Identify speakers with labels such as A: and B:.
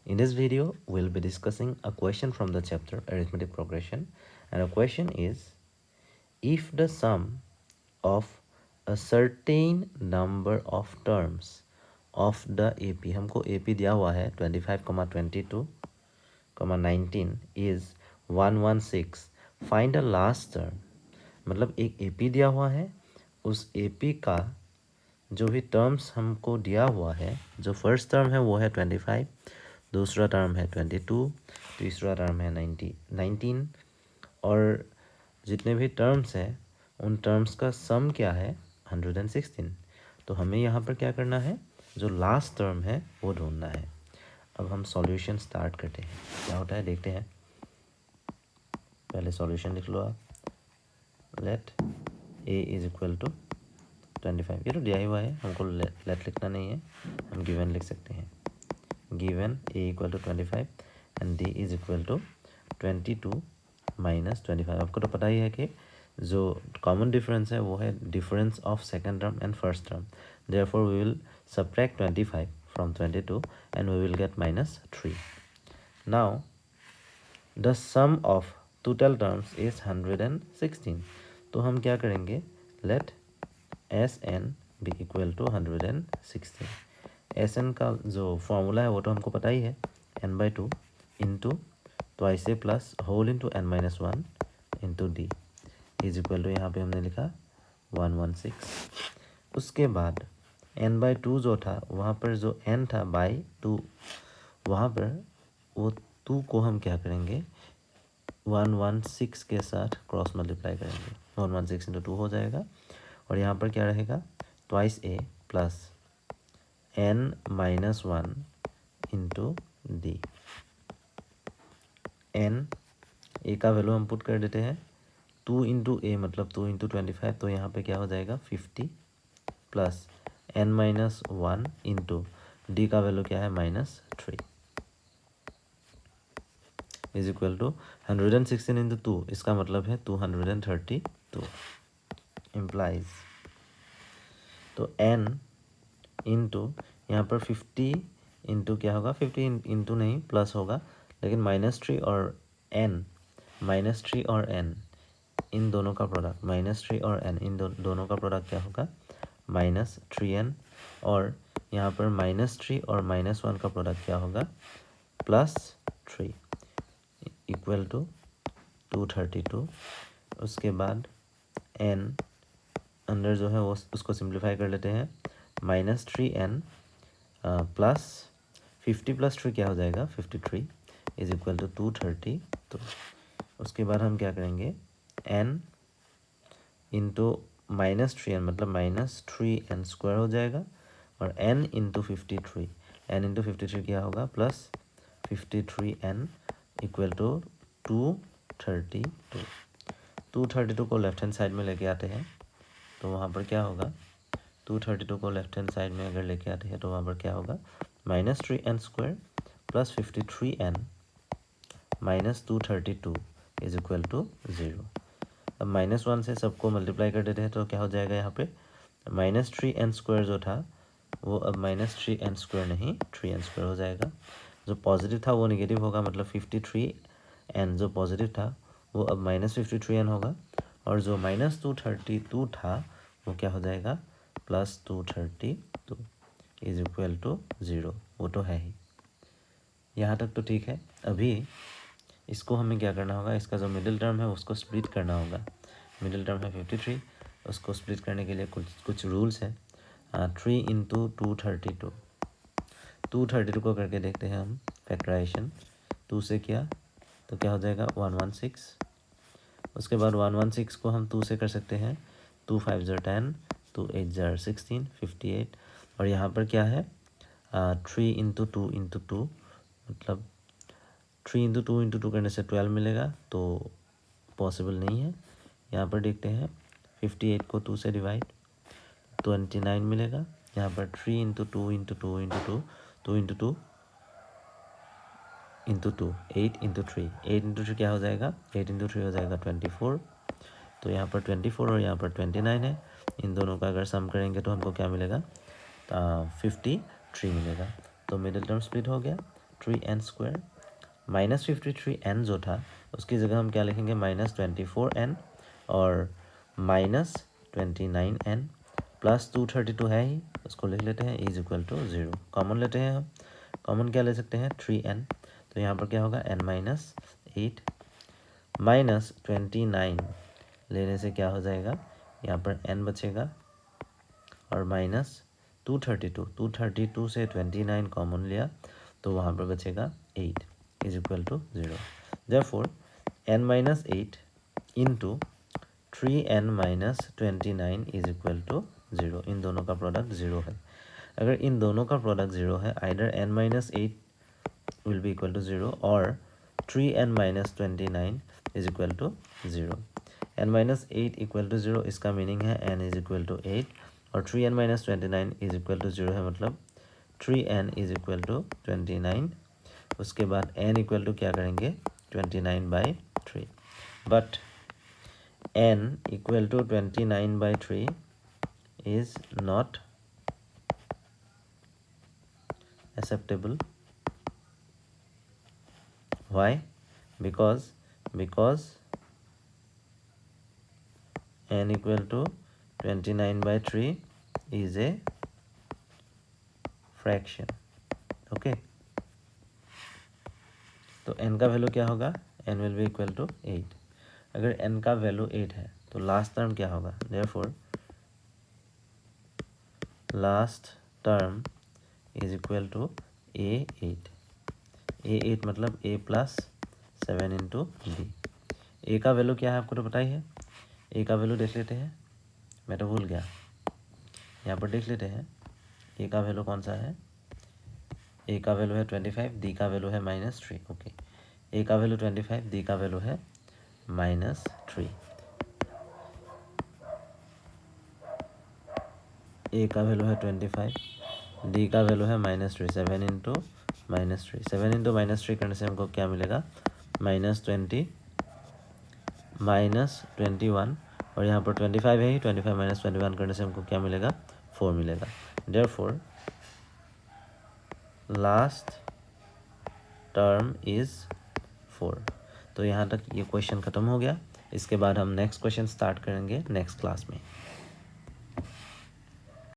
A: In this video, we'll be discussing a question from the chapter Arithmetic Progression, and the question is, if the sum of a certain number of terms of the AP, हमको AP दिया हुआ है 25, 22, 19 is 116, find a last term. मतलब एक AP दिया हुआ है, उस AP का जो भी टर्म्स हमको दिया हुआ है, जो फर्स्ट टर्म है वो है 25, दूसरा टर्म है 22, तीसरा टर्म है 19 और जितने भी टर्म्स हैं उन टर्म्स का सम क्या है 116। तो हमें यहाँ पर क्या करना है, जो लास्ट टर्म है वो ढूंढना है। अब हम सॉल्यूशन स्टार्ट करते हैं, क्या होता है देखते हैं। पहले सॉल्यूशन लिख लो आप। Let a is equal to 25, ये तो दिया ही हुआ है, हमको लेट लिखना नहीं है, हम गिवन लिख सकते हैं। Given a equal to 25 and d is equal to 22 minus 25। आपको तो पता ही है कि जो कॉमन डिफरेंस है वो है difference of second term and first term. Therefore we will subtract 25 from 22 and we will get -3। Now the sum of total terms is 116। तो हम क्या करेंगे, let S N be equal to 116। S N का जो formula है वो तो हमको पता ही है, n/2 into twice a plus whole into n-1 into d is equal to, यहाँ पे हमने लिखा 116। उसके बाद n/2 जो था वहाँ पर जो n था बाई 2, वहाँ पर वो 2 को हम क्या करेंगे 116 के साथ क्रॉस मल्टीप्लाई करेंगे, 116 इंटू 2 हो जाएगा और यहाँ पर क्या रहेगा twice a plus n-1 into d. n a का वैल्यू हम पुट कर देते हैं 2 इंटू ए मतलब 2 इंटू 25, तो यहाँ पे क्या हो जाएगा 50 प्लस n-1 इंटू डी का वैल्यू क्या है -3 इज इक्वल टू 116 इंटू 2, इसका मतलब है 232 इम्प्लाइज। तो n इंटू यहाँ पर 50 इंटू क्या होगा, 50 इंटू नहीं प्लस होगा, लेकिन -3 और n इन दोनों का प्रोडक्ट, -3 और n इन दोनों का प्रोडक्ट क्या होगा -3n, और यहाँ पर -3 और -1 का प्रोडक्ट क्या होगा +3 इक्वल टू 232। उसके बाद n अंदर जो है वो उसको सिंप्लीफाई कर लेते हैं, -3n प्लस 50 प्लस 3 क्या हो जाएगा 53 इज इक्वल टू 230। तो उसके बाद हम क्या करेंगे n इंटू -3n मतलब -3n² हो जाएगा और n इंटू 53, n इंटू 53 क्या होगा प्लस 53n इक्वल टू 232। 232 को लेफ्ट हैंड साइड में लेके आते हैं तो वहाँ पर क्या होगा, 232 को लेफ्ट हैंड साइड में अगर लेके आते हैं तो वहाँ पर क्या होगा -3n² plus 53n minus 232 is equal to 0। अब -1 से सबको मल्टीप्लाई कर देते हैं तो क्या हो जाएगा, यहाँ पे -3n² जो था वो अब -3n² नहीं 3n² हो जाएगा। जो पॉजिटिव था वो नेगेटिव होगा, मतलब 53n जो पॉजिटिव था वो अब -53n होगा, और जो -232 था वो क्या हो जाएगा +232 इज इक्वल टू 0। वो तो है ही, यहाँ तक तो ठीक है। अभी इसको हमें क्या करना होगा, इसका जो मिडिल टर्म है उसको स्प्लिट करना होगा। मिडिल टर्म है 53, उसको स्प्लिट करने के लिए कुछ रूल्स हैं। 3 इंटू 232 को करके देखते हैं हम फैक्टराइजेशन। 2 से किया तो क्या हो जाएगा 116। उसके बाद 116 को हम 2 से कर सकते हैं, 2 5 ज़र 10, 2 8 ज़र 16, 58। और यहाँ पर क्या है 3 इंटू 2 इंटू 2 मतलब 3 इंटू 2 इंटू 2 करने से 12 मिलेगा, तो पॉसिबल नहीं है। यहाँ पर देखते हैं 58 को 2 से डिवाइड 29 मिलेगा। यहाँ पर 3 into 2 into 2 into 2 2 into 2 into 2 8 into 3 8 into 3 क्या हो जाएगा 8 इंटू 3 हो जाएगा 24। तो यहाँ पर 24 और यहाँ पर 29 है, इन दोनों का अगर सम करेंगे तो हमको क्या मिलेगा 53 मिलेगा। तो मिडिल टर्म स्प्लिट हो गया। 3n²। -53n जो था उसकी जगह हम क्या लिखेंगे, -24n और -29n प्लस 232 है ही, उसको लिख लेते हैं इज इक्वल टू 0। कॉमन लेते हैं हम, कॉमन क्या ले सकते हैं 3n, तो यहाँ पर क्या होगा n-8 -29 लेने से क्या हो जाएगा, यहाँ पर n बचेगा और -232 से 29 कॉमन लिया तो वहाँ पर बचेगा 8 is equal to 0। Therefore n-8 into 3n-29 is equal to 0। इन दोनों का प्रोडक्ट 0 है। अगर इन दोनों का प्रोडक्ट 0 है, either n-8 will be equal to 0 और 3n-29 is equal to 0। n-8 equal to 0 इसका मीनिंग है n इज इक्वल टू 8 और 3n-29 इज इक्वल टू 0 है, मतलब 3n इज इक्वल टू 29। उसके बाद n इक्वल टू क्या करेंगे 29/3, but n equal to 29/3 is not acceptable. Why? Because n equal to 29/3 is a fraction. Okay, तो n का value क्या होगा, n will be equal to 8। अगर n का वैल्यू 8 है तो लास्ट टर्म क्या होगा, therefore last term is equal to a8। a8 मतलब a plus 7 into b। a का वैल्यू क्या है आपको तो पता ही है, a का वैल्यू देख लेते हैं, मैं तो भूल गया, यहाँ पर देख लेते हैं a का वैल्यू कौन सा है, a का वैल्यू है 25, d का वैल्यू है -3। ओके, a का वैल्यू 25, d का वैल्यू है -3। a का वैल्यू है 25, d का वैल्यू है -3। 7 इंटू -3, 7 इंटू -3 करने से हमको क्या मिलेगा, -20 -21 और यहाँ पर 25 है ही, 25 - 21 करने से हमको क्या मिलेगा 4 मिलेगा। Therefore last term is 4। तो यहाँ तक ये क्वेश्चन ख़त्म हो गया। इसके बाद हम नेक्स्ट क्वेश्चन स्टार्ट करेंगे नेक्स्ट क्लास में।